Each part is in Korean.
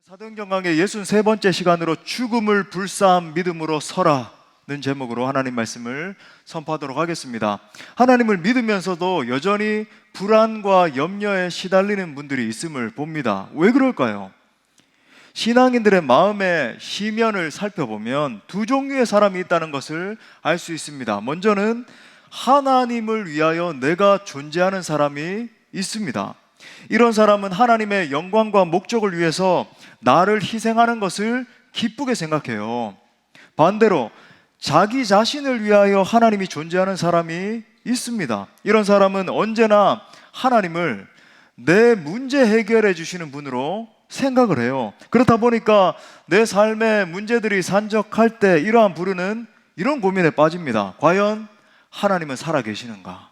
사도행전 강의 63번째 시간으로 죽음을 불사한 믿음으로 서라는 제목으로 하나님 말씀을 선포하도록 하겠습니다. 하나님을 믿으면서도 여전히 불안과 염려에 시달리는 분들이 있음을 봅니다. 왜 그럴까요? 신앙인들의 마음의 시면을 살펴보면 두 종류의 사람이 있다는 것을 알 수 있습니다. 먼저는 하나님을 위하여 내가 존재하는 사람이 있습니다. 이런 사람은 하나님의 영광과 목적을 위해서 나를 희생하는 것을 기쁘게 생각해요. 반대로 자기 자신을 위하여 하나님이 존재하는 사람이 있습니다. 이런 사람은 언제나 하나님을 내 문제 해결해 주시는 분으로 생각을 해요. 그렇다 보니까 내 삶의 문제들이 산적할 때 이러한 부류는 이런 고민에 빠집니다. 과연 하나님은 살아계시는가?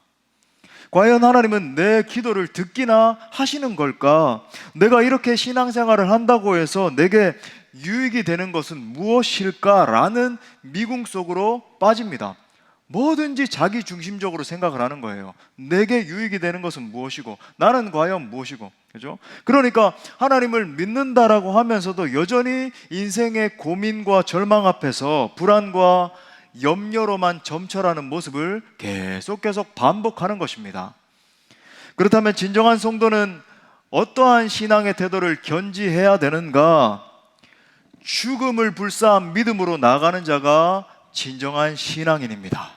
과연 하나님은 내 기도를 듣기나 하시는 걸까? 내가 이렇게 신앙생활을 한다고 해서 내게 유익이 되는 것은 무엇일까라는 미궁 속으로 빠집니다. 뭐든지 자기 중심적으로 생각을 하는 거예요. 내게 유익이 되는 것은 무엇이고 나는 과연 무엇이고, 그죠? 그러니까 하나님을 믿는다라고 하면서도 여전히 인생의 고민과 절망 앞에서 불안과 염려로만 점철하는 모습을 계속 반복하는 것입니다. 그렇다면 진정한 성도는 어떠한 신앙의 태도를 견지해야 되는가? 죽음을 불사한 믿음으로 나아가는 자가 진정한 신앙인입니다.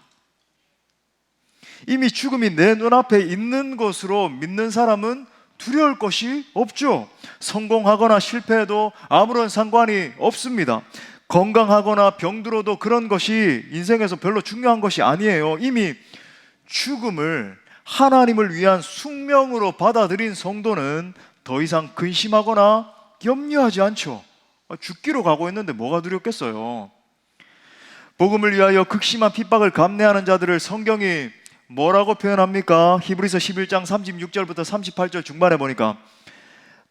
이미 죽음이 내 눈앞에 있는 것으로 믿는 사람은 두려울 것이 없죠. 성공하거나 실패해도 아무런 상관이 없습니다. 건강하거나 병들어도 그런 것이 인생에서 별로 중요한 것이 아니에요. 이미 죽음을 하나님을 위한 숙명으로 받아들인 성도는 더 이상 근심하거나 염려하지 않죠. 죽기로 가고 있는데 뭐가 두렵겠어요. 복음을 위하여 극심한 핍박을 감내하는 자들을 성경이 뭐라고 표현합니까? 히브리서 11장 36절부터 38절 중반에 보니까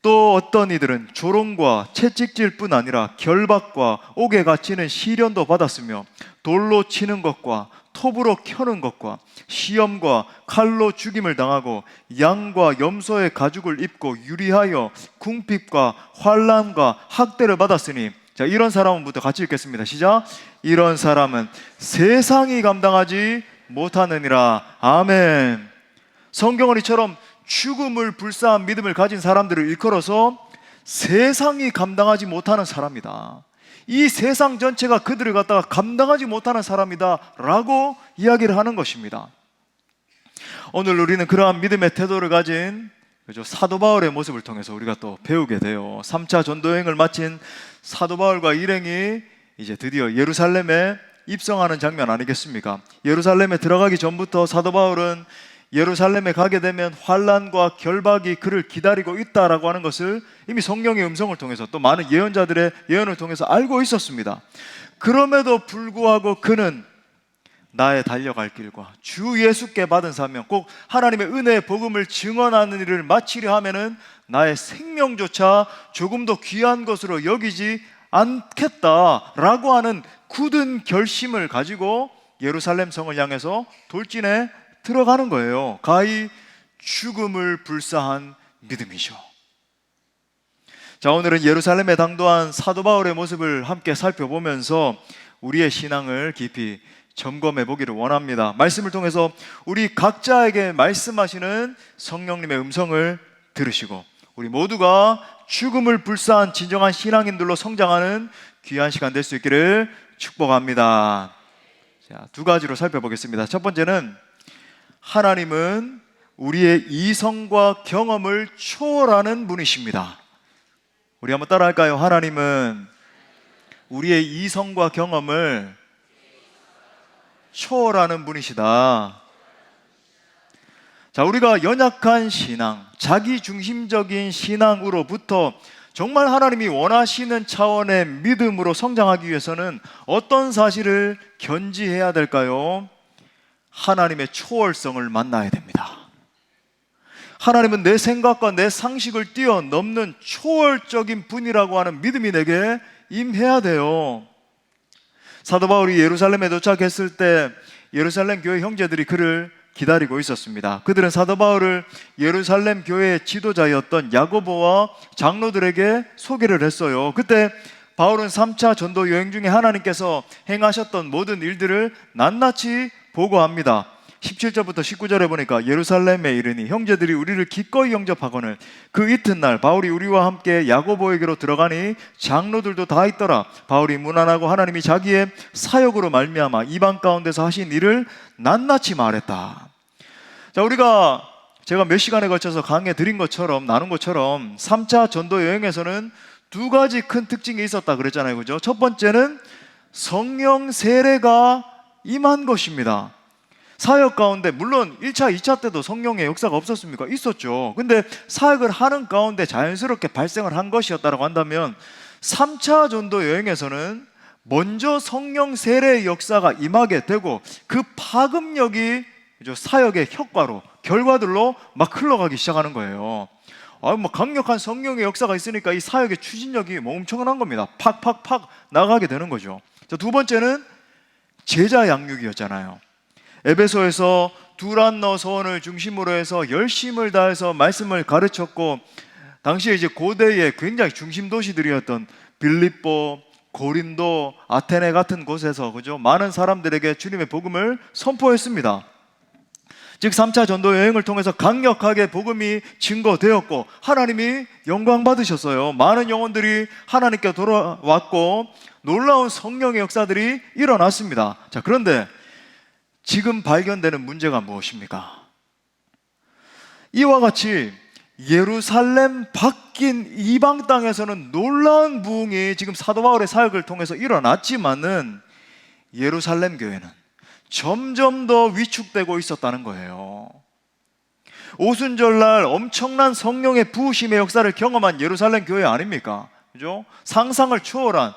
또 어떤 이들은 조롱과 채찍질 뿐 아니라 결박과 옥에 갇히는 시련도 받았으며 돌로 치는 것과 톱으로 켜는 것과 시험과 칼로 죽임을 당하고 양과 염소의 가죽을 입고 유리하여 궁핍과 환난과 학대를 받았으니, 자, 이런 사람은부터 같이 읽겠습니다. 시작. 이런 사람은 세상이 감당하지 못하느니라. 아멘. 성경은 이처럼 죽음을 불사한 믿음을 가진 사람들을 일컬어서 세상이 감당하지 못하는 사람이다, 이 세상 전체가 그들을 갖다가 감당하지 못하는 사람이다 라고 이야기를 하는 것입니다. 오늘 우리는 그러한 믿음의 태도를 가진 사도 바울의 모습을 통해서 우리가 또 배우게 돼요. 3차 전도여행을 마친 사도 바울과 일행이 이제 드디어 예루살렘에 입성하는 장면 아니겠습니까? 예루살렘에 들어가기 전부터 사도 바울은 예루살렘에 가게 되면 환난과 결박이 그를 기다리고 있다라고 하는 것을 이미 성령의 음성을 통해서 또 많은 예언자들의 예언을 통해서 알고 있었습니다. 그럼에도 불구하고 그는 나의 달려갈 길과 주 예수께 받은 사명, 꼭 하나님의 은혜의 복음을 증언하는 일을 마치려 하면은 나의 생명조차 조금 더 귀한 것으로 여기지 않겠다라고 하는 굳은 결심을 가지고 예루살렘 성을 향해서 돌진해 들어가는 거예요. 가히 죽음을 불사한 믿음이죠. 자, 오늘은 예루살렘에 당도한 사도 바울의 모습을 함께 살펴보면서 우리의 신앙을 깊이 점검해 보기를 원합니다. 말씀을 통해서 우리 각자에게 말씀하시는 성령님의 음성을 들으시고 우리 모두가 죽음을 불사한 진정한 신앙인들로 성장하는 귀한 시간 될 수 있기를 축복합니다. 자, 두 가지로 살펴보겠습니다. 첫 번째는 하나님은 우리의 이성과 경험을 초월하는 분이십니다. 우리 한번 따라할까요? 하나님은 우리의 이성과 경험을 초월하는 분이시다. 자, 우리가 연약한 신앙, 자기중심적인 신앙으로부터 정말 하나님이 원하시는 차원의 믿음으로 성장하기 위해서는 어떤 사실을 견지해야 될까요? 하나님의 초월성을 만나야 됩니다. 하나님은 내 생각과 내 상식을 뛰어넘는 초월적인 분이라고 하는 믿음이 내게 임해야 돼요. 사도 바울이 예루살렘에 도착했을 때 예루살렘 교회 형제들이 그를 기다리고 있었습니다. 그들은 사도 바울을 예루살렘 교회의 지도자였던 야고보와 장로들에게 소개를 했어요. 그때 바울은 3차 전도 여행 중에 하나님께서 행하셨던 모든 일들을 낱낱이 보고합니다. 17절부터 19절에 보니까 예루살렘에 이르니 형제들이 우리를 기꺼이 영접하거늘 그 이튿날 바울이 우리와 함께 야고보에게로 들어가니 장로들도 다 있더라. 바울이 무난하고 하나님이 자기의 사역으로 말미암아 이방 가운데서 하신 일을 낱낱이 말했다. 자, 제가 몇 시간에 걸쳐서 강해 드린 것처럼 나눈 것처럼 3차 전도 여행에서는 두 가지 큰 특징이 있었다 그랬잖아요. 그죠? 첫 번째는 성령 세례가 임한 것입니다. 사역 가운데 물론 1차, 2차 때도 성령의 역사가 없었습니까? 있었죠. 근데 사역을 하는 가운데 자연스럽게 발생을 한 것이었다고 한다면 3차 전도 여행에서는 먼저 성령 세례의 역사가 임하게 되고 그 파급력이 사역의 효과로 결과들로 막 흘러가기 시작하는 거예요. 강력한 성령의 역사가 있으니까 이 사역의 추진력이 엄청난 겁니다. 팍팍팍 나가게 되는 거죠. 두 번째는 제자 양육이었잖아요. 에베소에서 두란노 서원을 중심으로 해서 열심을 다해서 말씀을 가르쳤고, 당시에 이제 고대의 굉장히 중심 도시들이었던 빌립보, 고린도, 아테네 같은 곳에서 그죠? 많은 사람들에게 주님의 복음을 선포했습니다. 즉 3차 전도 여행을 통해서 강력하게 복음이 증거되었고 하나님이 영광 받으셨어요. 많은 영혼들이 하나님께 돌아왔고 놀라운 성령의 역사들이 일어났습니다. 자, 그런데 지금 발견되는 문제가 무엇입니까? 이와 같이 예루살렘 바뀐 이방 땅에서는 놀라운 부흥이 지금 사도 바울의 사역을 통해서 일어났지만은 예루살렘 교회는 점점 더 위축되고 있었다는 거예요. 오순절날 엄청난 성령의 부으심의 역사를 경험한 예루살렘 교회 아닙니까? 그죠? 상상을 초월한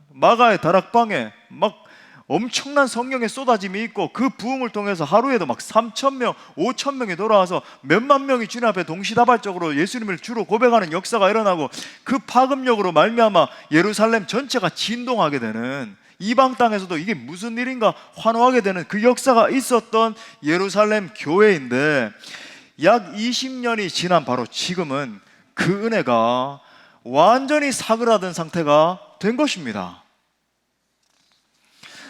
마가의 다락방에 막 엄청난 성령의 쏟아짐이 있고 그 부흥을 통해서 하루에도 막 3,000명, 5,000명이 돌아와서 몇만 명이 주님 앞에 동시다발적으로 예수님을 주로 고백하는 역사가 일어나고 그 파급력으로 말미암아 예루살렘 전체가 진동하게 되는, 이방 땅에서도 이게 무슨 일인가 환호하게 되는 그 역사가 있었던 예루살렘 교회인데, 약 20년이 지난 바로 지금은 그 은혜가 완전히 사그라든 상태가 된 것입니다.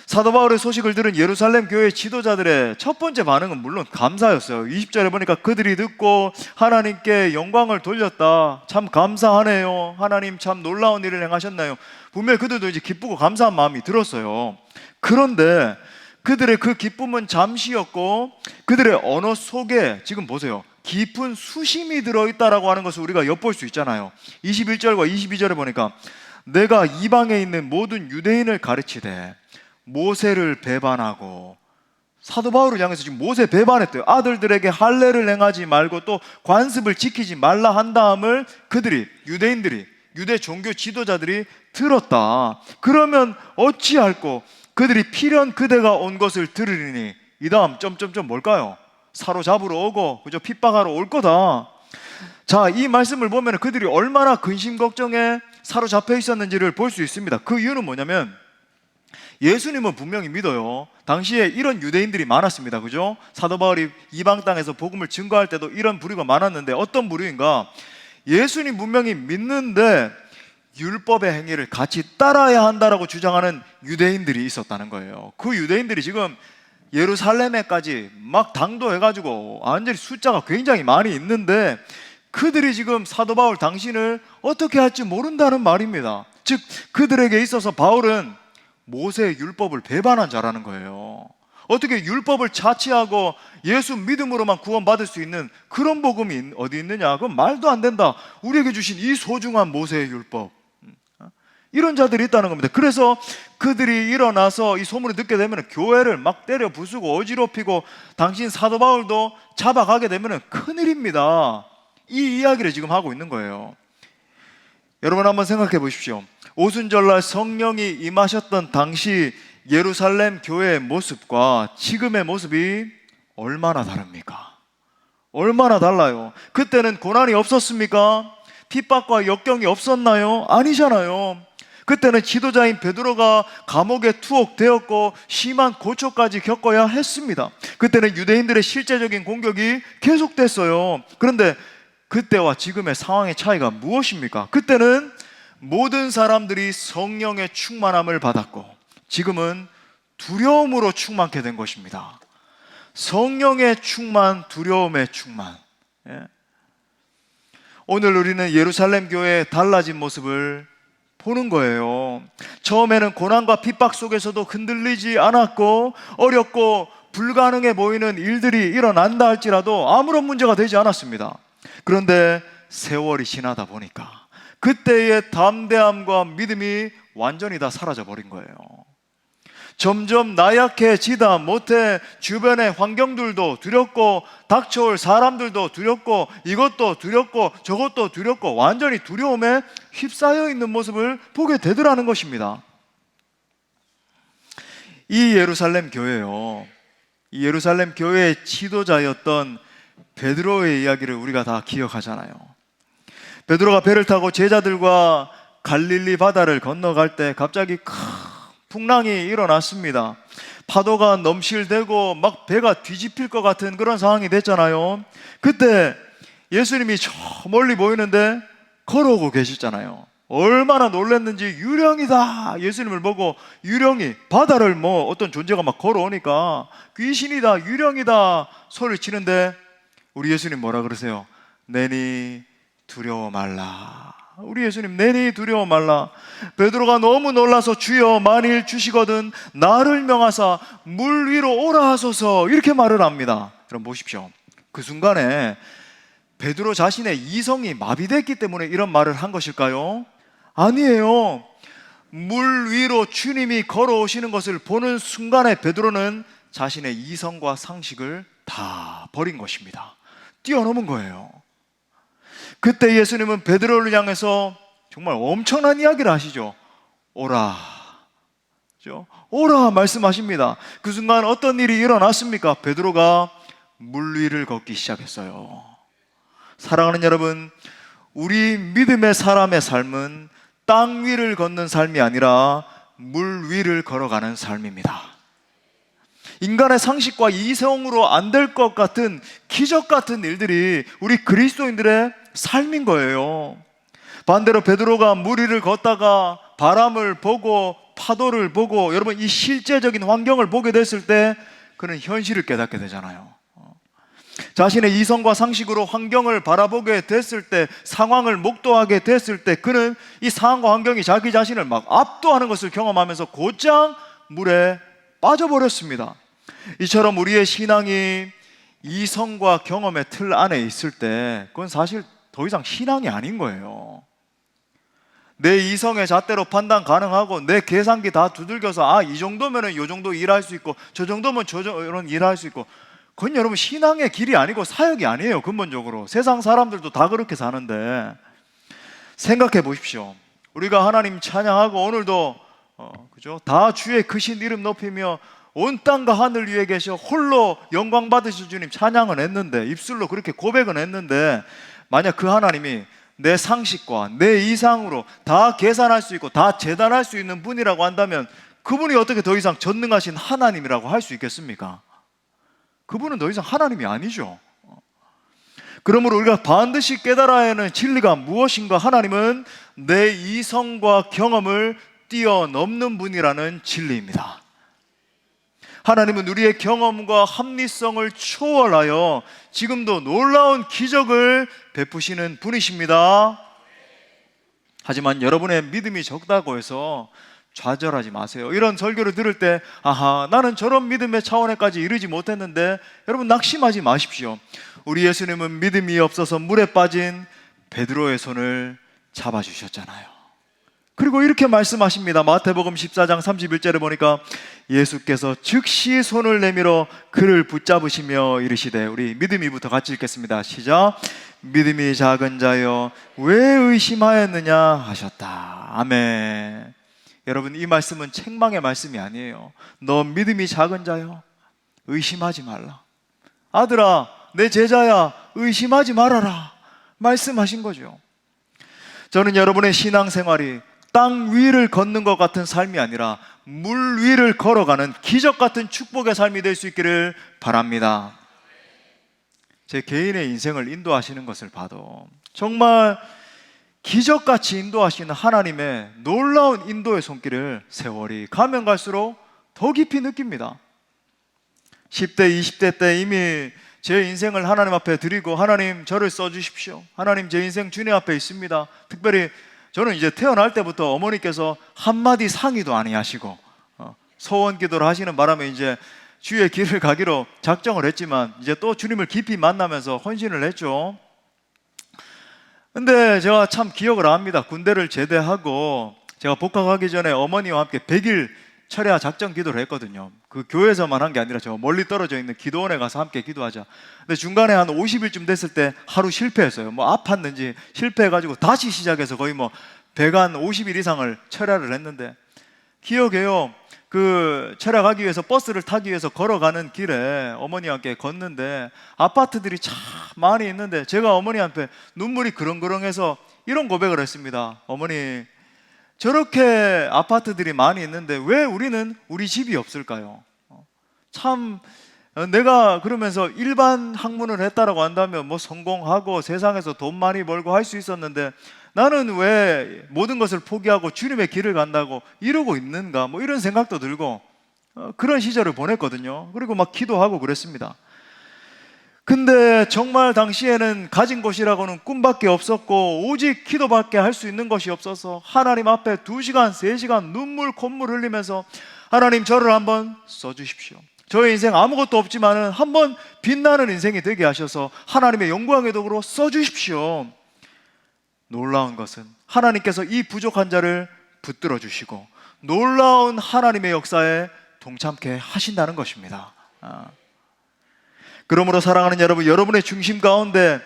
사도 바울의 소식을 들은 예루살렘 교회 지도자들의 첫 번째 반응은 물론 감사였어요. 20절에 보니까 그들이 듣고 하나님께 영광을 돌렸다. 참 감사하네요. 하나님 참 놀라운 일을 행하셨나요? 분명히 그들도 이제 기쁘고 감사한 마음이 들었어요. 그런데 그들의 그 기쁨은 잠시였고 그들의 언어 속에 지금 보세요, 깊은 수심이 들어있다라고 하는 것을 우리가 엿볼 수 있잖아요. 21절과 22절에 보니까 내가 이방에 있는 모든 유대인을 가르치되 모세를 배반하고, 사도 바울을 향해서 지금 모세 배반했대요. 아들들에게 할례를 행하지 말고 또 관습을 지키지 말라 한 다음을 그들이, 유대인들이, 유대 종교 지도자들이 들었다. 그러면 어찌할꼬 그들이 필연 그대가 온 것을 들으리니, 이 다음 점점점 뭘까요? 사로잡으러 오고 그저 핍박하러 올 거다. 자, 이 말씀을 보면 그들이 얼마나 근심 걱정에 사로잡혀 있었는지를 볼 수 있습니다. 그 이유는 뭐냐면 예수님은 분명히 믿어요. 당시에 이런 유대인들이 많았습니다. 그죠? 사도 바울이 이방 땅에서 복음을 증거할 때도 이런 부류가 많았는데 어떤 부류인가? 예수님 분명히 믿는데 율법의 행위를 같이 따라야 한다라고 주장하는 유대인들이 있었다는 거예요. 그 유대인들이 지금 예루살렘에까지 막 당도해가지고 완전히 숫자가 굉장히 많이 있는데 그들이 지금 사도 바울 당신을 어떻게 할지 모른다는 말입니다. 즉 그들에게 있어서 바울은 모세의 율법을 배반한 자라는 거예요. 어떻게 율법을 자치하고 예수 믿음으로만 구원받을 수 있는 그런 복음이 어디 있느냐? 그건 말도 안 된다. 우리에게 주신 이 소중한 모세의 율법, 이런 자들이 있다는 겁니다. 그래서 그들이 일어나서 이 소문을 듣게 되면 교회를 막 때려 부수고 어지럽히고 당신 사도 바울도 잡아가게 되면 큰일입니다. 이 이야기를 지금 하고 있는 거예요. 여러분 한번 생각해 보십시오. 오순절날 성령이 임하셨던 당시 예루살렘 교회의 모습과 지금의 모습이 얼마나 다릅니까? 얼마나 달라요? 그때는 고난이 없었습니까? 핍박과 역경이 없었나요? 아니잖아요. 그때는 지도자인 베드로가 감옥에 투옥되었고 심한 고초까지 겪어야 했습니다. 그때는 유대인들의 실제적인 공격이 계속됐어요. 그런데 그때와 지금의 상황의 차이가 무엇입니까? 그때는 모든 사람들이 성령의 충만함을 받았고 지금은 두려움으로 충만케 된 것입니다. 성령의 충만, 두려움의 충만. 오늘 우리는 예루살렘 교회의 달라진 모습을 보는 거예요. 처음에는 고난과 핍박 속에서도 흔들리지 않았고 어렵고 불가능해 보이는 일들이 일어난다 할지라도 아무런 문제가 되지 않았습니다. 그런데 세월이 지나다 보니까 그때의 담대함과 믿음이 완전히 다 사라져 버린 거예요. 점점 나약해지다 못해 주변의 환경들도 두렵고 닥쳐올 사람들도 두렵고 이것도 두렵고 저것도 두렵고 완전히 두려움에 휩싸여 있는 모습을 보게 되더라는 것입니다. 이 예루살렘 교회요, 이 예루살렘 교회의 지도자였던 베드로의 이야기를 우리가 다 기억하잖아요. 베드로가 배를 타고 제자들과 갈릴리 바다를 건너갈 때 갑자기 큰 풍랑이 일어났습니다. 파도가 넘실대고 막 배가 뒤집힐 것 같은 그런 상황이 됐잖아요. 그때 예수님이 저 멀리 보이는데 걸어오고 계시잖아요. 얼마나 놀랐는지 유령이다 예수님을 보고 유령이 바다를 뭐 어떤 존재가 막 걸어오니까 귀신이다 유령이다 소리를 치는데 우리 예수님 뭐라 그러세요? 내니 두려워 말라. 우리 예수님 내니 두려워 말라. 베드로가 너무 놀라서 주여 만일 주시거든 나를 명하사 물 위로 오라 하소서 이렇게 말을 합니다. 그럼 보십시오. 그 순간에 베드로 자신의 이성이 마비됐기 때문에 이런 말을 한 것일까요? 아니에요. 물 위로 주님이 걸어오시는 것을 보는 순간에 베드로는 자신의 이성과 상식을 다 버린 것입니다. 뛰어넘은 거예요. 그때 예수님은 베드로를 향해서 정말 엄청난 이야기를 하시죠. 오라. 오라 말씀하십니다. 그 순간 어떤 일이 일어났습니까? 베드로가 물 위를 걷기 시작했어요. 사랑하는 여러분, 우리 믿음의 사람의 삶은 땅 위를 걷는 삶이 아니라 물 위를 걸어가는 삶입니다. 인간의 상식과 이성으로 안 될 것 같은 기적 같은 일들이 우리 그리스도인들의 삶인 거예요. 반대로 베드로가 물 위를 걷다가 바람을 보고 파도를 보고 여러분 이 실제적인 환경을 보게 됐을 때 그는 현실을 깨닫게 되잖아요. 자신의 이성과 상식으로 환경을 바라보게 됐을 때 상황을 목도하게 됐을 때 그는 이 상황과 환경이 자기 자신을 막 압도하는 것을 경험하면서 곧장 물에 빠져버렸습니다. 이처럼 우리의 신앙이 이성과 경험의 틀 안에 있을 때 그건 사실 더 이상 신앙이 아닌 거예요. 내 이성의 잣대로 판단 가능하고 내 계산기 다 두들겨서 이 정도면 이 정도 일할 수 있고 저 정도면 저런 일할 수 있고 그건 여러분 신앙의 길이 아니고 사역이 아니에요. 근본적으로 세상 사람들도 다 그렇게 사는데 생각해 보십시오. 우리가 하나님 찬양하고 오늘도 그죠? 다 주의 크신 이름 높이며 온 땅과 하늘 위에 계셔 홀로 영광 받으실 주님 찬양은 했는데 입술로 그렇게 고백은 했는데 만약 그 하나님이 내 상식과 내 이상으로 다 계산할 수 있고 다 재단할 수 있는 분이라고 한다면 그분이 어떻게 더 이상 전능하신 하나님이라고 할 수 있겠습니까? 그분은 더 이상 하나님이 아니죠. 그러므로 우리가 반드시 깨달아야 하는 진리가 무엇인가? 하나님은 내 이성과 경험을 뛰어넘는 분이라는 진리입니다. 하나님은 우리의 경험과 합리성을 초월하여 지금도 놀라운 기적을 베푸시는 분이십니다. 하지만 여러분의 믿음이 적다고 해서 좌절하지 마세요. 이런 설교를 들을 때 나는 저런 믿음의 차원에까지 이르지 못했는데 여러분 낙심하지 마십시오. 우리 예수님은 믿음이 없어서 물에 빠진 베드로의 손을 잡아주셨잖아요. 그리고 이렇게 말씀하십니다. 마태복음 14장 31절에 보니까 예수께서 즉시 손을 내밀어 그를 붙잡으시며 이르시되, 우리 믿음이부터 같이 읽겠습니다. 시작. 믿음이 작은 자여 왜 의심하였느냐 하셨다. 아멘. 여러분, 이 말씀은 책망의 말씀이 아니에요. 너 믿음이 작은 자여 의심하지 말라. 아들아, 내 제자야 의심하지 말아라 말씀하신 거죠. 저는 여러분의 신앙생활이 땅 위를 걷는 것 같은 삶이 아니라 물 위를 걸어가는 기적 같은 축복의 삶이 될 수 있기를 바랍니다. 제 개인의 인생을 인도하시는 것을 봐도 정말 기적같이 인도하시는 하나님의 놀라운 인도의 손길을 세월이 가면 갈수록 더 깊이 느낍니다. 10대, 20대 때 이미 제 인생을 하나님 앞에 드리고, 하나님 저를 써주십시오, 하나님 제 인생 주님 앞에 있습니다. 특별히 저는 이제 태어날 때부터 어머니께서 한마디 상의도 아니하시고 소원 기도를 하시는 바람에 이제 주의 길을 가기로 작정을 했지만, 이제 또 주님을 깊이 만나면서 헌신을 했죠. 근데 제가 참 기억을 합니다. 군대를 제대하고 제가 복학하기 전에 어머니와 함께 100일 철야 작정 기도를 했거든요. 그 교회에서만 한 게 아니라 저 멀리 떨어져 있는 기도원에 가서 함께 기도하자. 근데 중간에 한 50일쯤 됐을 때 하루 실패했어요. 뭐 아팠는지 실패해가지고 다시 시작해서 거의 뭐 150일 이상을 철야를 했는데, 기억해요. 그 철야가기 위해서 버스를 타기 위해서 걸어가는 길에 어머니와 함께 걷는데 아파트들이 참 많이 있는데, 제가 어머니한테 눈물이 그렁그렁해서 이런 고백을 했습니다. 어머니, 저렇게 아파트들이 많이 있는데 왜 우리는 우리 집이 없을까요? 참 내가 그러면서 일반 학문을 했다라고 한다면 뭐 성공하고 세상에서 돈 많이 벌고 할 수 있었는데, 나는 왜 모든 것을 포기하고 주님의 길을 간다고 이러고 있는가, 뭐 이런 생각도 들고 그런 시절을 보냈거든요. 그리고 막 기도하고 그랬습니다. 근데 정말 당시에는 가진 것이라고는 꿈밖에 없었고 오직 기도밖에 할 수 있는 것이 없어서 하나님 앞에 2시간, 3시간 눈물 콧물 흘리면서, 하나님 저를 한번 써주십시오. 저의 인생 아무것도 없지만은 한번 빛나는 인생이 되게 하셔서 하나님의 영광의 도구로 써주십시오. 놀라운 것은 하나님께서 이 부족한 자를 붙들어 주시고 놀라운 하나님의 역사에 동참케 하신다는 것입니다. 그러므로 사랑하는 여러분, 여러분의 중심 가운데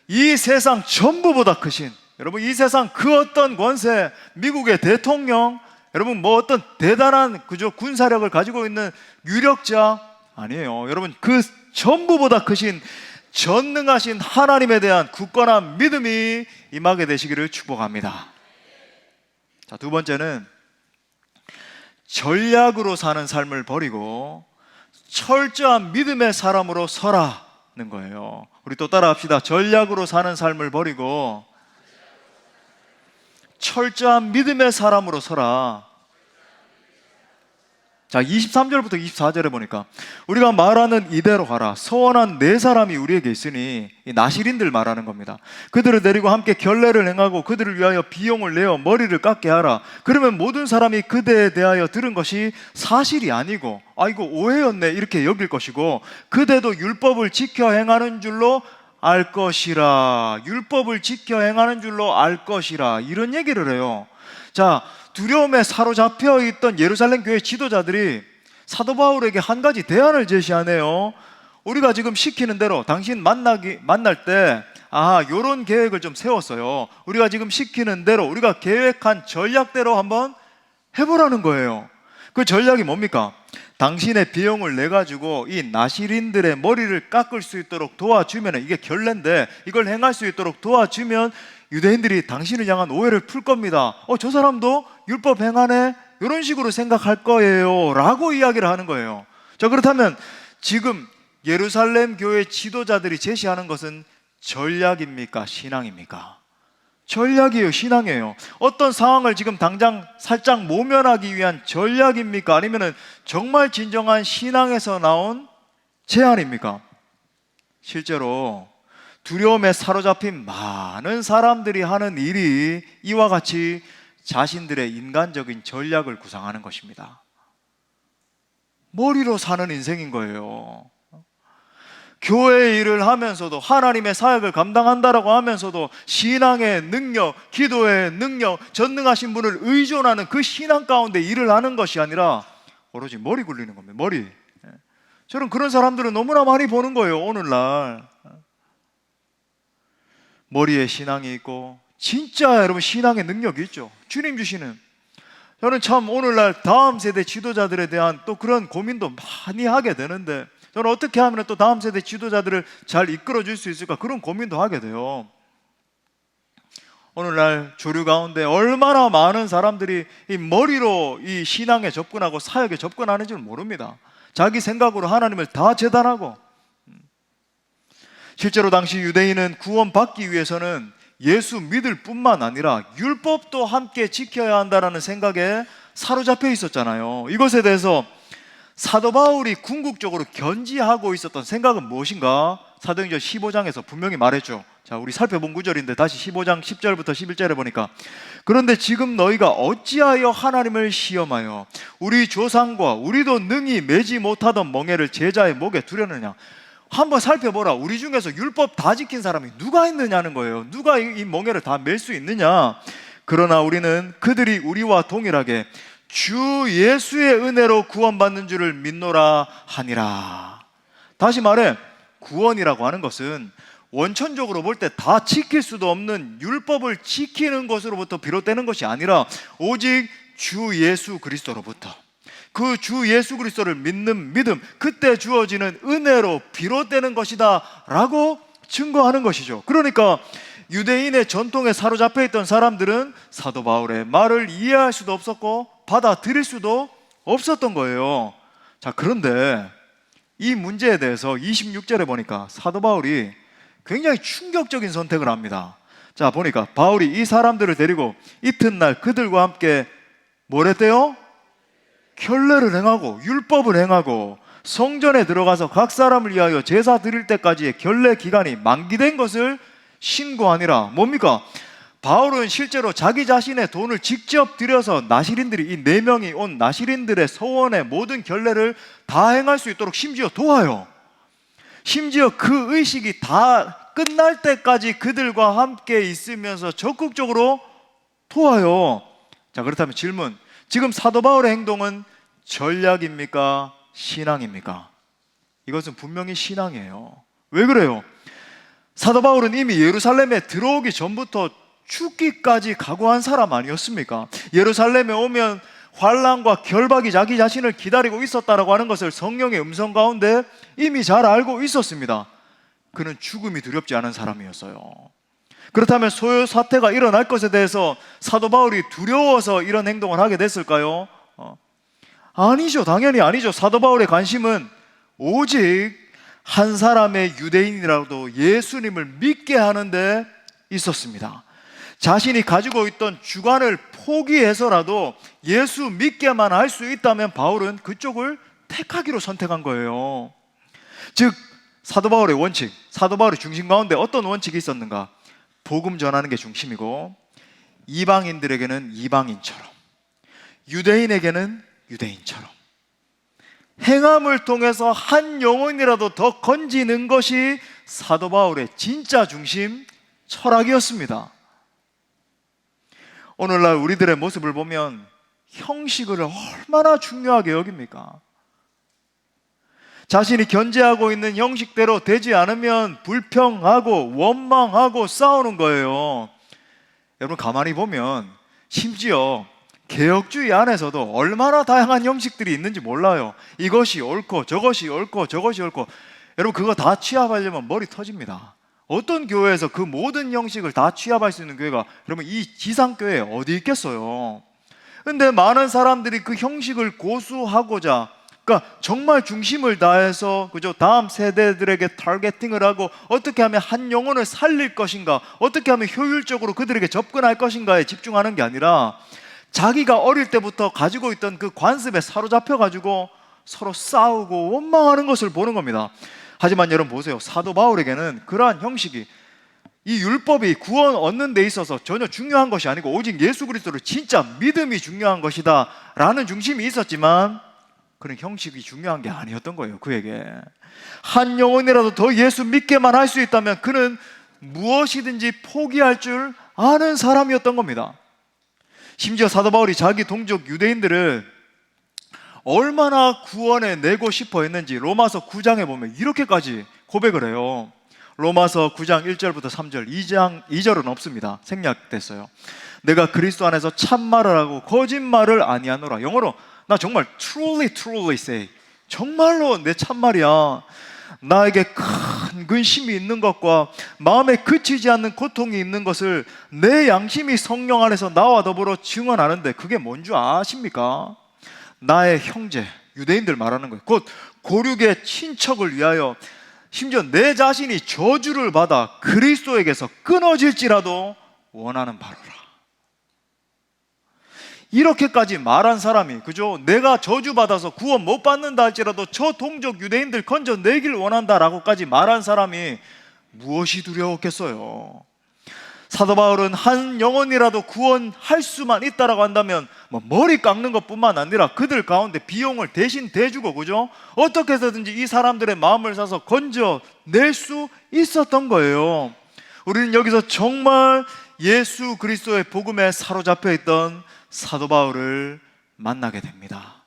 이 세상 전부보다 크신, 여러분 이 세상 그 어떤 권세, 미국의 대통령, 여러분 뭐 어떤 대단한 그저 군사력을 가지고 있는 유력자 아니에요. 여러분 그 전부보다 크신 전능하신 하나님에 대한 굳건한 믿음이 임하게 되시기를 축복합니다. 자, 두 번째는 전략으로 사는 삶을 버리고 철저한 믿음의 사람으로 서라는 거예요. 우리 또 따라 합시다. 전략으로 사는 삶을 버리고 철저한 믿음의 사람으로 서라. 자, 23절부터 24절에 보니까 우리가 말하는 이대로 가라. 서원한 네 사람이 우리에게 있으니, 이 나실인들 말하는 겁니다. 그들을 데리고 함께 결례를 행하고 그들을 위하여 비용을 내어 머리를 깎게 하라. 그러면 모든 사람이 그대에 대하여 들은 것이 사실이 아니고 이거 오해였네 이렇게 여길 것이고, 그대도 율법을 지켜 행하는 줄로 알 것이라. 율법을 지켜 행하는 줄로 알 것이라. 이런 얘기를 해요. 자, 두려움에 사로잡혀 있던 예루살렘 교회 지도자들이 사도 바울에게 한 가지 대안을 제시하네요. 우리가 지금 시키는 대로 당신 만날 때 요런 계획을 좀 세웠어요. 우리가 지금 시키는 대로, 우리가 계획한 전략대로 한번 해보라는 거예요. 그 전략이 뭡니까? 당신의 비용을 내가지고 이 나실인들의 머리를 깎을 수 있도록 도와주면, 이게 결례인데 이걸 행할 수 있도록 도와주면 유대인들이 당신을 향한 오해를 풀 겁니다. 저 사람도 율법 행하네? 이런 식으로 생각할 거예요 라고 이야기를 하는 거예요. 자, 그렇다면 지금 예루살렘 교회 지도자들이 제시하는 것은 전략입니까? 신앙입니까? 전략이에요. 신앙이에요. 어떤 상황을 지금 당장 살짝 모면하기 위한 전략입니까? 아니면 정말 진정한 신앙에서 나온 제안입니까? 실제로 두려움에 사로잡힌 많은 사람들이 하는 일이 이와 같이 자신들의 인간적인 전략을 구상하는 것입니다. 머리로 사는 인생인 거예요. 교회 일을 하면서도, 하나님의 사역을 감당한다라고 하면서도 신앙의 능력, 기도의 능력, 전능하신 분을 의존하는 그 신앙 가운데 일을 하는 것이 아니라 오로지 머리 굴리는 겁니다. 머리. 저는 그런 사람들은 너무나 많이 보는 거예요, 오늘날. 머리에 신앙이 있고 진짜 여러분 신앙의 능력이 있죠. 주님 주시는. 저는 참 오늘날 다음 세대 지도자들에 대한 또 그런 고민도 많이 하게 되는데, 저는 어떻게 하면 또 다음 세대 지도자들을 잘 이끌어 줄 수 있을까, 그런 고민도 하게 돼요. 오늘날 조류 가운데 얼마나 많은 사람들이 이 머리로 이 신앙에 접근하고 사역에 접근하는지는 모릅니다. 자기 생각으로 하나님을 다 재단하고. 실제로 당시 유대인은 구원받기 위해서는 예수 믿을 뿐만 아니라 율법도 함께 지켜야 한다는 생각에 사로잡혀 있었잖아요. 이것에 대해서 사도 바울이 궁극적으로 견지하고 있었던 생각은 무엇인가? 사도행전 15장에서 분명히 말했죠. 자, 우리 살펴본 구절인데 다시 15장 10절부터 11절에 보니까, 그런데 지금 너희가 어찌하여 하나님을 시험하여 우리 조상과 우리도 능히 매지 못하던 멍에를 제자의 목에 두려느냐. 한번 살펴보라. 우리 중에서 율법 다 지킨 사람이 누가 있느냐는 거예요. 누가 이 멍에를 다 맬 수 있느냐. 그러나 우리는 그들이 우리와 동일하게 주 예수의 은혜로 구원받는 줄을 믿노라 하니라. 다시 말해, 구원이라고 하는 것은 원천적으로 볼 때 다 지킬 수도 없는 율법을 지키는 것으로부터 비롯되는 것이 아니라 오직 주 예수 그리스도로부터, 그 주 예수 그리스도를 믿는 믿음, 그때 주어지는 은혜로 비롯되는 것이다 라고 증거하는 것이죠. 그러니까 유대인의 전통에 사로잡혀 있던 사람들은 사도 바울의 말을 이해할 수도 없었고 받아들일 수도 없었던 거예요. 자, 그런데 이 문제에 대해서 26절에 보니까 사도 바울이 굉장히 충격적인 선택을 합니다. 자, 보니까 바울이 이 사람들을 데리고 이튿날 그들과 함께 뭘 했대요? 결례를 행하고 율법을 행하고 성전에 들어가서 각 사람을 위하여 제사 드릴 때까지의 결례 기간이 만기된 것을 신고하니라. 뭡니까? 바울은 실제로 자기 자신의 돈을 직접 들여서 나시린들이, 이 4명이 온 나시린들의 서원의 모든 결례를 다 행할 수 있도록 심지어 도와요. 심지어 그 의식이 다 끝날 때까지 그들과 함께 있으면서 적극적으로 도와요. 자, 그렇다면 질문, 지금 사도 바울의 행동은 전략입니까? 신앙입니까? 이것은 분명히 신앙이에요. 왜 그래요? 사도 바울은 이미 예루살렘에 들어오기 전부터 죽기까지 각오한 사람 아니었습니까? 예루살렘에 오면 환난과 결박이 자기 자신을 기다리고 있었다라고 하는 것을 성령의 음성 가운데 이미 잘 알고 있었습니다. 그는 죽음이 두렵지 않은 사람이었어요. 그렇다면 소요 사태가 일어날 것에 대해서 사도 바울이 두려워서 이런 행동을 하게 됐을까요? 아니죠. 당연히 아니죠. 사도 바울의 관심은 오직 한 사람의 유대인이라도 예수님을 믿게 하는 데 있었습니다. 자신이 가지고 있던 주관을 포기해서라도 예수 믿게만 할 수 있다면 바울은 그쪽을 택하기로 선택한 거예요. 즉, 사도 바울의 원칙, 사도 바울의 중심 가운데 어떤 원칙이 있었는가? 복음 전하는 게 중심이고, 이방인들에게는 이방인처럼, 유대인에게는 유대인처럼 행함을 통해서 한 영혼이라도 더 건지는 것이 사도 바울의 진짜 중심 철학이었습니다. 오늘날 우리들의 모습을 보면 형식을 얼마나 중요하게 여깁니까? 자신이 견제하고 있는 형식대로 되지 않으면 불평하고 원망하고 싸우는 거예요. 여러분, 가만히 보면 심지어 개혁주의 안에서도 얼마나 다양한 형식들이 있는지 몰라요. 이것이 옳고 저것이 옳고 저것이 옳고. 여러분, 그거 다 취합하려면 머리 터집니다. 어떤 교회에서 그 모든 형식을 다 취합할 수 있는 교회가, 여러분, 이 지상교회에 어디 있겠어요? 근데 많은 사람들이 그 형식을 고수하고자, 그러니까 정말 중심을 다해서, 그죠? 다음 세대들에게 타겟팅을 하고 어떻게 하면 한 영혼을 살릴 것인가, 어떻게 하면 효율적으로 그들에게 접근할 것인가에 집중하는 게 아니라 자기가 어릴 때부터 가지고 있던 그 관습에 사로잡혀 가지고 서로 싸우고 원망하는 것을 보는 겁니다. 하지만 여러분 보세요. 사도 바울에게는 그러한 형식이, 이 율법이 구원 얻는 데 있어서 전혀 중요한 것이 아니고 오직 예수 그리스도를 진짜 믿음이 중요한 것이다 라는 중심이 있었지만, 그런 형식이 중요한 게 아니었던 거예요. 그에게 한 영혼이라도 더 예수 믿게만 할 수 있다면 그는 무엇이든지 포기할 줄 아는 사람이었던 겁니다. 심지어 사도 바울이 자기 동족 유대인들을 얼마나 구원해 내고 싶어 했는지 로마서 9장에 보면 이렇게까지 고백을 해요. 로마서 9장 1절부터 3절, 2절은 없습니다. 생략됐어요. 내가 그리스도 안에서 참말을 하고 거짓말을 아니하노라. 영어로 나 정말 truly say, 정말로 내 참말이야. 나에게 큰 큰 근심이 있는 것과 마음에 그치지 않는 고통이 있는 것을 내 양심이 성령 안에서 나와 더불어 증언하는데, 그게 뭔 줄 아십니까? 나의 형제, 유대인들 말하는 거예요. 곧 고륙의 친척을 위하여 심지어 내 자신이 저주를 받아 그리스도에게서 끊어질지라도 원하는 바로라. 이렇게까지 말한 사람이, 그죠? 내가 저주받아서 구원 못 받는다 할지라도 저 동족 유대인들 건져내길 원한다라고까지 말한 사람이 무엇이 두려웠겠어요? 사도 바울은 한 영혼이라도 구원할 수만 있다라고 한다면 머리 깎는 것뿐만 아니라 그들 가운데 비용을 대신 대주고, 그죠? 어떻게 해서든지 이 사람들의 마음을 사서 건져낼 수 있었던 거예요. 우리는 여기서 정말 예수 그리스도의 복음에 사로잡혀 있던 사도 바울을 만나게 됩니다.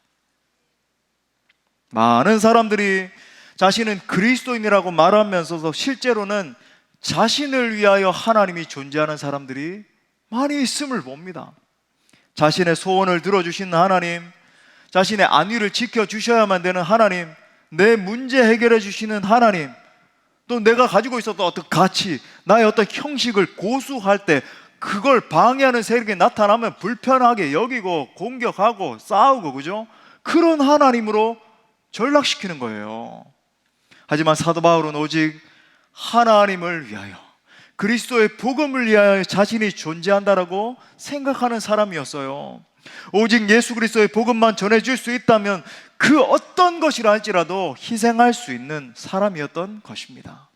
많은 사람들이 자신은 그리스도인이라고 말하면서도 실제로는 자신을 위하여 하나님이 존재하는 사람들이 많이 있음을 봅니다. 자신의 소원을 들어주시는 하나님, 자신의 안위를 지켜주셔야만 되는 하나님, 내 문제 해결해 주시는 하나님, 또 내가 가지고 있었던 어떤 가치, 나의 어떤 형식을 고수할 때 그걸 방해하는 세력이 나타나면 불편하게 여기고 공격하고 싸우고, 그죠? 그런 하나님으로 전락시키는 거예요. 하지만 사도 바울은 오직 하나님을 위하여, 그리스도의 복음을 위하여 자신이 존재한다라고 생각하는 사람이었어요. 오직 예수 그리스도의 복음만 전해줄 수 있다면 그 어떤 것이라 할지라도 희생할 수 있는 사람이었던 것입니다.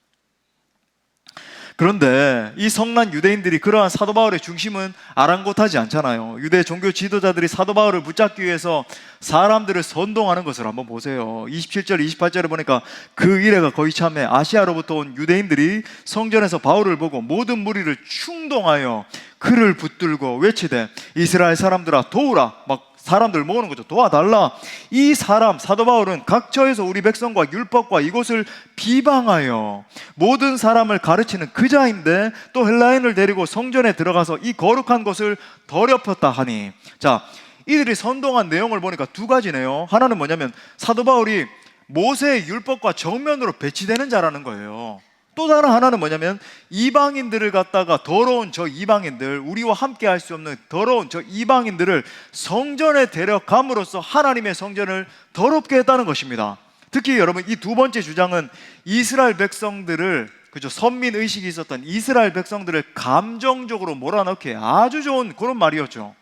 그런데 이 성난 유대인들이 그러한 사도 바울의 중심은 아랑곳하지 않잖아요. 유대 종교 지도자들이 사도 바울을 붙잡기 위해서 사람들을 선동하는 것을 한번 보세요. 27절, 28절에 보니까 그 이래가 거의 참에 아시아로부터 온 유대인들이 성전에서 바울을 보고 모든 무리를 충동하여 그를 붙들고 외치되 이스라엘 사람들아 도우라, 막 사람들 모으는 거죠. 도와달라. 이 사람 사도 바울은 각처에서 우리 백성과 율법과 이곳을 비방하여 모든 사람을 가르치는 그자인데 또 헬라인을 데리고 성전에 들어가서 이 거룩한 곳을 더럽혔다 하니, 자, 이들이 선동한 내용을 보니까 두 가지네요. 하나는 뭐냐면 사도 바울이 모세의 율법과 정면으로 배치되는 자라는 거예요. 또 다른 하나는 뭐냐면 이방인들을 갖다가 더러운 저 이방인들, 우리와 함께 할 수 없는 더러운 저 이방인들을 성전에 데려감으로써 하나님의 성전을 더럽게 했다는 것입니다. 특히 여러분 이 두 번째 주장은 이스라엘 백성들을, 그죠, 선민의식이 있었던 이스라엘 백성들을 감정적으로 몰아넣기에 아주 좋은 그런 말이었죠.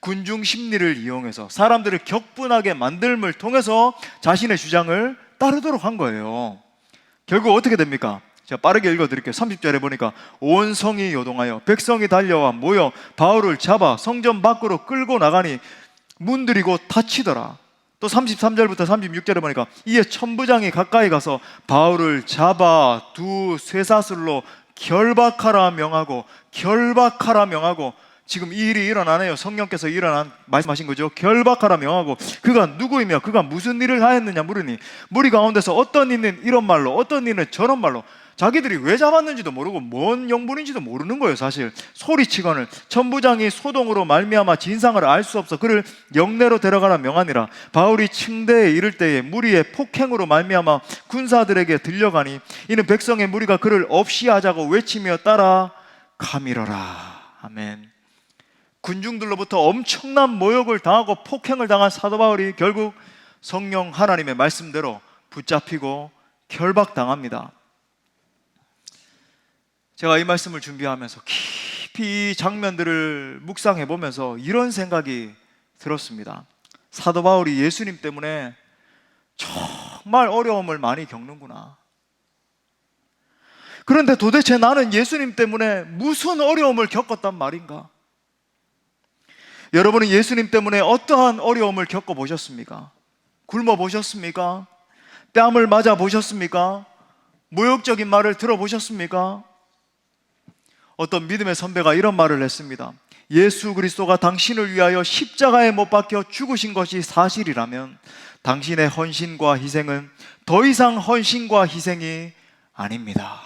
군중 심리를 이용해서 사람들을 격분하게 만듦을 통해서 자신의 주장을 따르도록 한 거예요. 결국 어떻게 됩니까? 제가 빠르게 읽어드릴게요. 30절에 보니까 온 성이 요동하여 백성이 달려와 모여 바울을 잡아 성전 밖으로 끌고 나가니 문들이고 닫히더라. 또 33절부터 36절에 보니까 이에 천부장이 가까이 가서 바울을 잡아 두 쇠사슬로 결박하라 명하고, 결박하라 명하고, 지금 이 일이 일어나네요. 성령께서 말씀하신 거죠. 결박하라 명하고 그가 누구이며 그가 무슨 일을 하였느냐 물으니 무리 가운데서 어떤 이는 이런 말로 어떤 이는 저런 말로, 자기들이 왜 잡았는지도 모르고 뭔 영분인지도 모르는 거예요. 사실 소리치거늘 천부장이 소동으로 말미암아 진상을 알 수 없어 그를 영내로 데려가라 명하니라. 바울이 층대에 이를 때에 무리의 폭행으로 말미암아 군사들에게 들려가니 이는 백성의 무리가 그를 없이 하자고 외치며 따라가미러라. 아멘. 군중들로부터 엄청난 모욕을 당하고 폭행을 당한 사도 바울이 결국 성령 하나님의 말씀대로 붙잡히고 결박당합니다. 제가 이 말씀을 준비하면서 깊이 이 장면들을 묵상해 보면서 이런 생각이 들었습니다. 사도 바울이 예수님 때문에 정말 어려움을 많이 겪는구나. 그런데 도대체 나는 예수님 때문에 무슨 어려움을 겪었단 말인가? 여러분은 예수님 때문에 어떠한 어려움을 겪어보셨습니까? 굶어보셨습니까? 뺨을 맞아보셨습니까? 모욕적인 말을 들어보셨습니까? 어떤 믿음의 선배가 이런 말을 했습니다. 예수 그리스도가 당신을 위하여 십자가에 못 박혀 죽으신 것이 사실이라면 당신의 헌신과 희생은 더 이상 헌신과 희생이 아닙니다.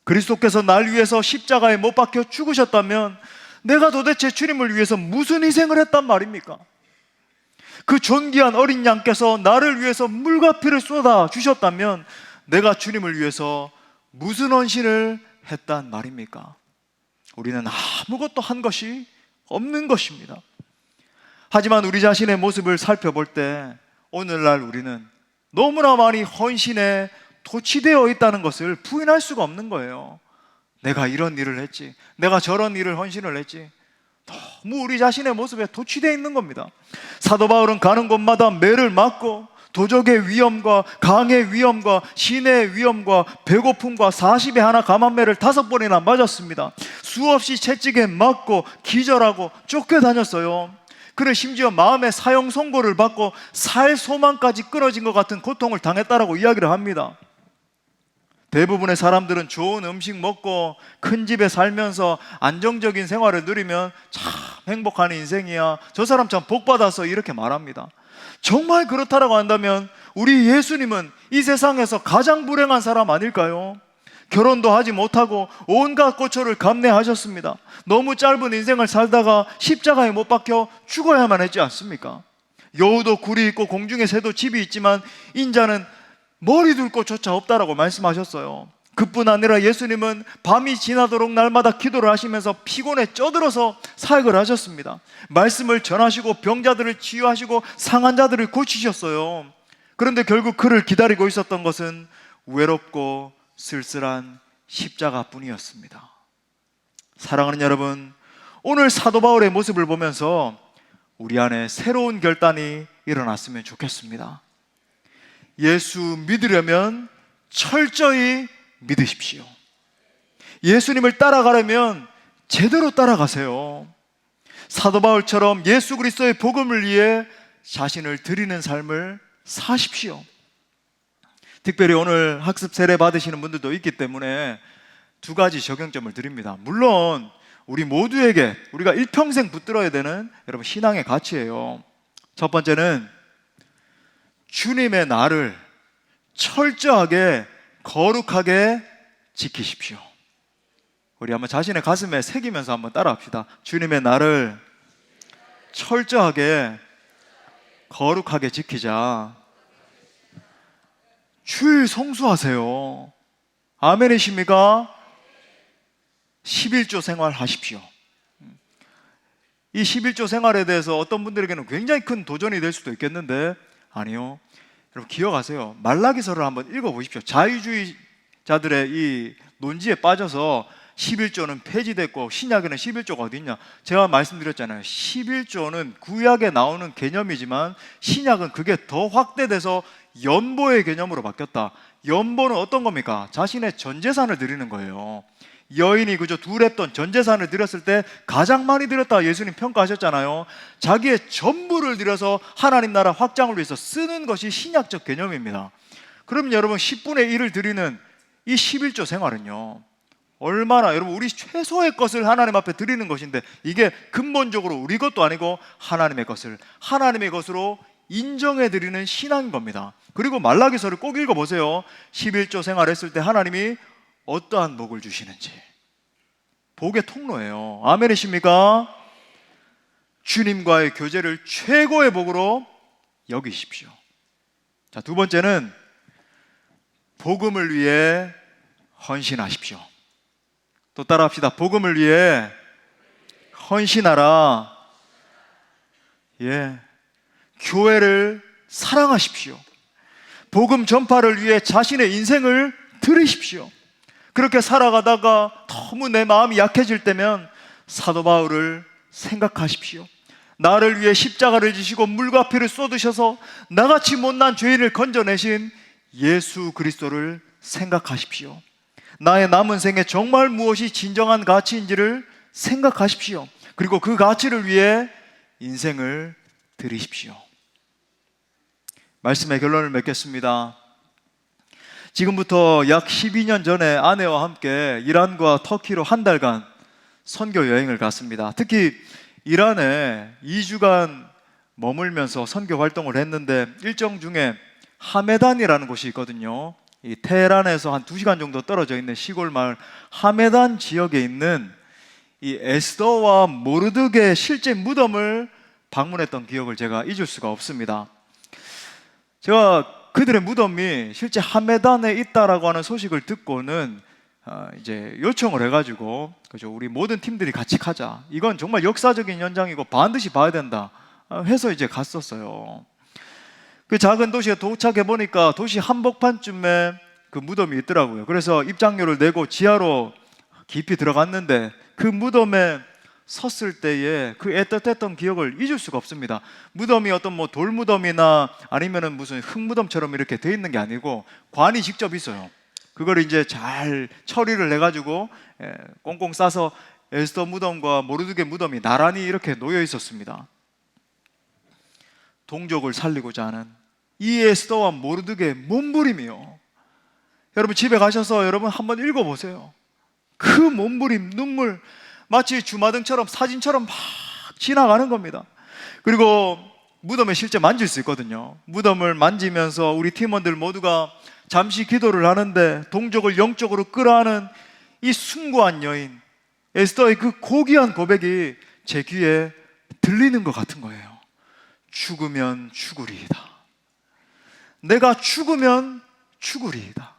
그리스도께서 날 위해서 십자가에 못 박혀 죽으셨다면 내가 도대체 주님을 위해서 무슨 희생을 했단 말입니까? 그 존귀한 어린 양께서 나를 위해서 물과 피를 쏟아 주셨다면 내가 주님을 위해서 무슨 헌신을 했단 말입니까? 우리는 아무것도 한 것이 없는 것입니다. 하지만 우리 자신의 모습을 살펴볼 때 오늘날 우리는 너무나 많이 헌신에 도취되어 있다는 것을 부인할 수가 없는 거예요. 내가 이런 일을 했지, 내가 저런 일을 헌신을 했지. 너무 우리 자신의 모습에 도취되어 있는 겁니다. 사도 바울은 가는 곳마다 매를 맞고 도적의 위험과 강의 위험과 시내의 위험과 배고픔과 40에 하나 감한매를 5번이나 맞았습니다. 수없이 채찍에 맞고 기절하고 쫓겨다녔어요. 그는 심지어 마음의 사형 선고를 받고 살 소망까지 끊어진 것 같은 고통을 당했다라고 이야기를 합니다. 대부분의 사람들은 좋은 음식 먹고 큰 집에 살면서 안정적인 생활을 누리면 참 행복한 인생이야, 저 사람 참 복받아서, 이렇게 말합니다. 정말 그렇다라고 한다면 우리 예수님은 이 세상에서 가장 불행한 사람 아닐까요? 결혼도 하지 못하고 온갖 고초를 감내하셨습니다. 너무 짧은 인생을 살다가 십자가에 못 박혀 죽어야만 했지 않습니까? 여우도 굴이 있고 공중의 새도 집이 있지만 인자는 머리 둘 곳조차 없다라고 말씀하셨어요. 그뿐 아니라 예수님은 밤이 지나도록 날마다 기도를 하시면서 피곤에 쪄들어서 사역을 하셨습니다. 말씀을 전하시고 병자들을 치유하시고 상한 자들을 고치셨어요. 그런데 결국 그를 기다리고 있었던 것은 외롭고 쓸쓸한 십자가뿐이었습니다. 사랑하는 여러분, 오늘 사도 바울의 모습을 보면서 우리 안에 새로운 결단이 일어났으면 좋겠습니다. 예수 믿으려면 철저히 믿으십시오. 예수님을 따라가려면 제대로 따라가세요. 사도 바울처럼 예수 그리스도의 복음을 위해 자신을 드리는 삶을 사십시오. 특별히 오늘 학습 세례 받으시는 분들도 있기 때문에 2가지 적용점을 드립니다. 물론 우리 모두에게 우리가 일평생 붙들어야 되는 여러분 신앙의 가치예요. 첫 번째는 주님의 날을 철저하게 거룩하게 지키십시오. 우리 한번 자신의 가슴에 새기면서 한번 따라합시다. 주님의 날을 철저하게 거룩하게 지키자. 주일 성수하세요. 아멘이십니까? 11조 생활 하십시오. 이 11조 생활에 대해서 어떤 분들에게는 굉장히 큰 도전이 될 수도 있겠는데, 아니요, 여러분 기억하세요. 말라기서를 한번 읽어보십시오. 자유주의자들의 이 논지에 빠져서 11조는 폐지됐고 신약에는 11조가 어디 있냐, 제가 말씀드렸잖아요. 11조는 구약에 나오는 개념이지만 신약은 그게 더 확대돼서 연보의 개념으로 바뀌었다. 연보는 어떤 겁니까? 자신의 전재산을 드리는 거예요. 여인이 그저 2랩돈 전재산을 드렸을 때 가장 많이 드렸다 예수님 평가하셨잖아요. 자기의 전부를 드려서 하나님 나라 확장을 위해서 쓰는 것이 신약적 개념입니다. 그럼 여러분 10분의 1을 드리는 이 11조 생활은요, 얼마나 여러분 우리 최소의 것을 하나님 앞에 드리는 것인데, 이게 근본적으로 우리 것도 아니고 하나님의 것을 하나님의 것으로 인정해 드리는 신앙인 겁니다. 그리고 말라기서를 꼭 읽어보세요. 11조 생활했을 때 하나님이 어떠한 복을 주시는지. 복의 통로예요. 아멘이십니까? 주님과의 교제를 최고의 복으로 여기십시오. 자, 2번째는 복음을 위해 헌신하십시오. 또 따라합시다. 복음을 위해 헌신하라. 예, 교회를 사랑하십시오. 복음 전파를 위해 자신의 인생을 드리십시오. 그렇게 살아가다가 너무 내 마음이 약해질 때면 사도 바울을 생각하십시오. 나를 위해 십자가를 지시고 물과 피를 쏟으셔서 나같이 못난 죄인을 건져내신 예수 그리스도를 생각하십시오. 나의 남은 생에 정말 무엇이 진정한 가치인지를 생각하십시오. 그리고 그 가치를 위해 인생을 드리십시오. 말씀의 결론을 맺겠습니다. 지금부터 약 12년 전에 아내와 함께 이란과 터키로 한 달간 선교 여행을 갔습니다. 특히 이란에 2주간 머물면서 선교 활동을 했는데, 일정 중에 하메단이라는 곳이 있거든요. 이 테헤란에서 한 2시간 정도 떨어져 있는 시골 마을 하메단 지역에 있는 이 에스더와 모르드게의 실제 무덤을 방문했던 기억을 제가 잊을 수가 없습니다. 제가 그들의 무덤이 실제 하메단에 있다라고 하는 소식을 듣고는 이제 요청을 해가지고, 그죠, 우리 모든 팀들이 같이 가자, 이건 정말 역사적인 현장이고 반드시 봐야 된다 해서 이제 갔었어요. 그 작은 도시에 도착해 보니까 도시 한복판쯤에 그 무덤이 있더라고요. 그래서 입장료를 내고 지하로 깊이 들어갔는데 그 무덤에 섰을 때에 그 애틋했던 기억을 잊을 수가 없습니다. 무덤이 어떤 뭐 돌무덤이나 아니면은 무슨 흙무덤처럼 이렇게 돼 있는 게 아니고 관이 직접 있어요. 그걸 이제 잘 처리를 해가지고 꽁꽁 싸서 에스더 무덤과 모르드게 무덤이 나란히 이렇게 놓여 있었습니다. 동족을 살리고자 하는 이 에스더와 모르드게 몸부림이요. 여러분 집에 가셔서 여러분 한번 읽어보세요. 그 몸부림, 눈물, 마치 주마등처럼 사진처럼 막 지나가는 겁니다. 그리고 무덤에 실제 만질 수 있거든요. 무덤을 만지면서 우리 팀원들 모두가 잠시 기도를 하는데 동족을 영적으로 끌어안은 이 숭고한 여인 에스더의 그 고귀한 고백이 제 귀에 들리는 것 같은 거예요. 죽으면 죽으리이다. 내가 죽으면 죽으리이다.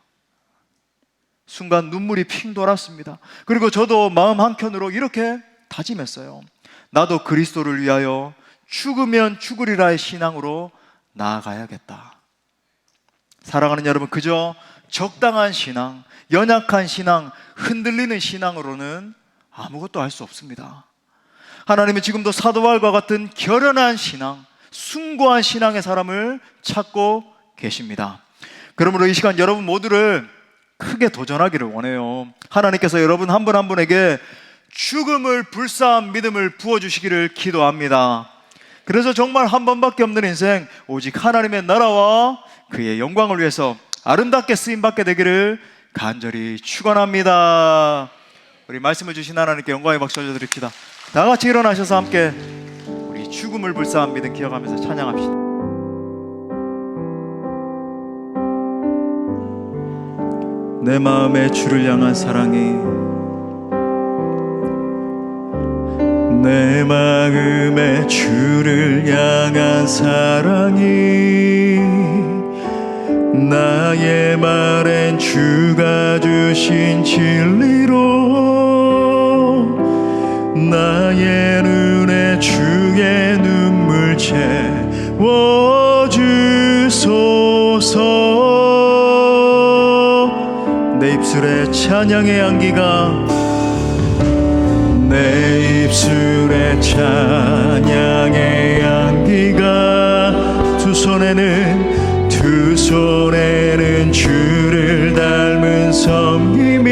순간 눈물이 핑 돌았습니다. 그리고 저도 마음 한켠으로 이렇게 다짐했어요. 나도 그리스도를 위하여 죽으면 죽으리라의 신앙으로 나아가야겠다. 사랑하는 여러분, 그저 적당한 신앙, 연약한 신앙, 흔들리는 신앙으로는 아무것도 할 수 없습니다. 하나님은 지금도 사도 바울과 같은 결연한 신앙, 숭고한 신앙의 사람을 찾고 계십니다. 그러므로 이 시간 여러분 모두를 크게 도전하기를 원해요. 하나님께서 여러분 한 분 한 분에게 죽음을 불사한 믿음을 부어주시기를 기도합니다. 그래서 정말 한 번밖에 없는 인생, 오직 하나님의 나라와 그의 영광을 위해서 아름답게 쓰임받게 되기를 간절히 축원합니다. 우리 말씀을 주신 하나님께 영광의 박수 올려드립시다. 다 같이 일어나셔서 함께 우리 죽음을 불사한 믿음 기억하면서 찬양합시다. 내 마음에 주를 향한 사랑이, 내 마음에 주를 향한 사랑이, 나의 말엔 주가 주신 진리로 나의 눈에 주의 눈물 채워주소서. 내 입술에 찬양의 향기가, 내 입술에 찬양의 향기가, 두 손에는 주를 닮은 섬김이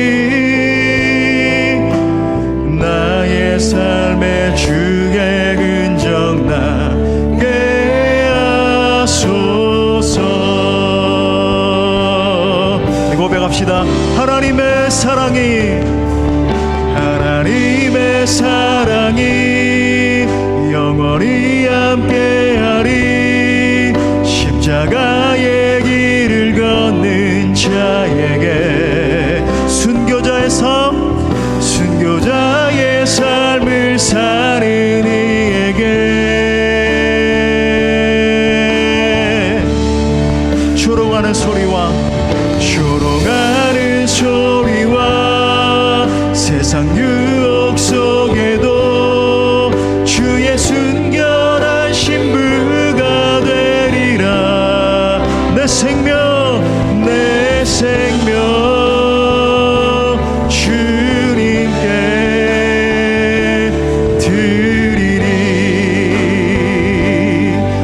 나의 삶에 주의 근정 나게 하소서. 고백합시다. 하나님의 사랑이 영원히 함께하리. 십자가의 길을 걷는 자에게 순교자의 삶을 사는 이에게 조롱하는 소리와 세상 유혹 속에도 주의 순결한 신부가 되리라. 내 생명 주님께 드리리.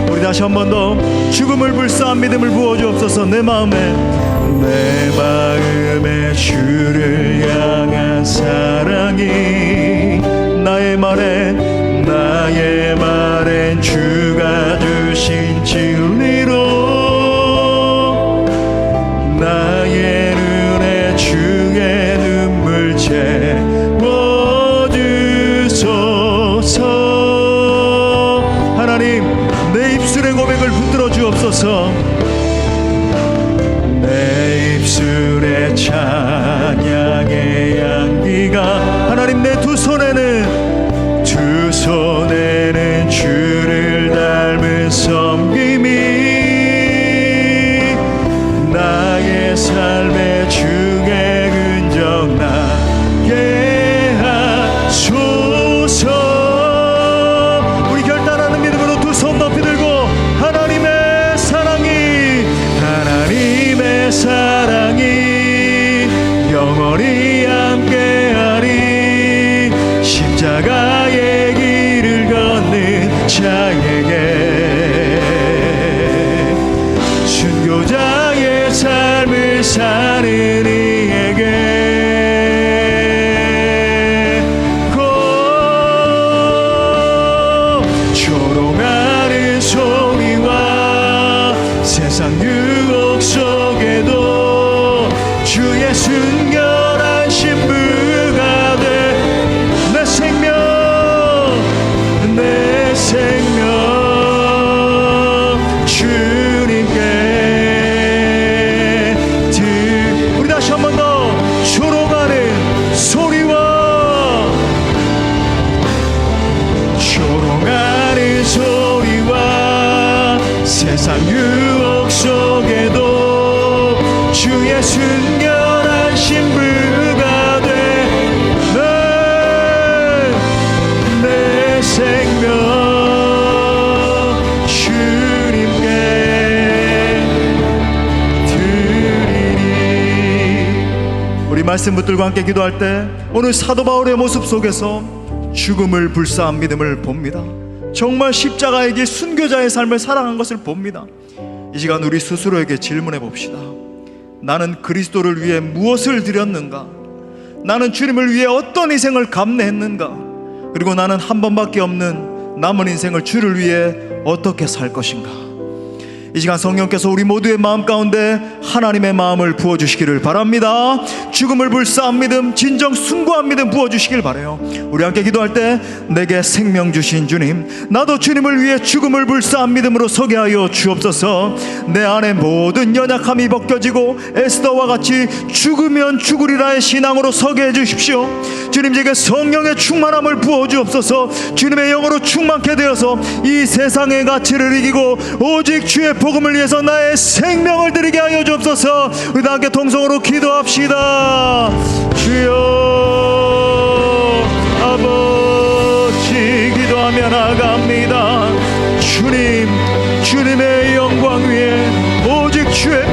우리 다시 한 번 더 죽음을 불사한 믿음을 부어주옵소서. 내 마음에 주를 향한 사랑이, 나의 말엔 주가 주신 진리로 나의 눈에 주의 눈물 채워주소서. 하나님, 내 입술의 고백을 붙들어 주옵소서. 내 입술에 찬양의 향기가, 하나님 내 두 손에는 주를 닮은 섬김이 자에게 순교자의 삶을 사는 이에게 조롱하는 소리와 세상 유혹 속에도 주의 순결한 신부가 돼 내 생명 주님께 우리 다시 한 번 더 조롱하는 소리와 세상 유혹 속에도 주의 순결한 신부가 돼 내 생명 주님께 드리리. 우리 말씀 붙들고 함께 기도할 때 오늘 사도 바울의 모습 속에서 죽음을 불사한 믿음을 봅니다. 정말 십자가의 길 순교자의 삶을 살아간 것을 봅니다. 이 시간 우리 스스로에게 질문해 봅시다. 나는 그리스도를 위해 무엇을 드렸는가? 나는 주님을 위해 어떤 희생을 감내했는가? 그리고 나는 한 번밖에 없는 남은 인생을 주를 위해 어떻게 살 것인가? 이 시간 성령께서 우리 모두의 마음 가운데 하나님의 마음을 부어주시기를 바랍니다. 죽음을 불사한 믿음, 진정 숭고한 믿음 부어주시길 바라요. 우리 함께 기도할 때 내게 생명 주신 주님, 나도 주님을 위해 죽음을 불사한 믿음으로 서게 하여 주옵소서. 내 안에 모든 연약함이 벗겨지고 에스더와 같이 죽으면 죽으리라의 신앙으로 서게 해주십시오. 주님, 제게 성령의 충만함을 부어주옵소서. 주님의 영으로 충만케 되어서 이 세상의 가치를 이기고 오직 주의 복음을 위해서 나의 생명을 드리게 하여 주옵소서. 우리 다 함께 통성으로 기도합시다. 주여 아버지, 기도하며 나갑니다. 주님, 주님의 영광 위에 오직 주의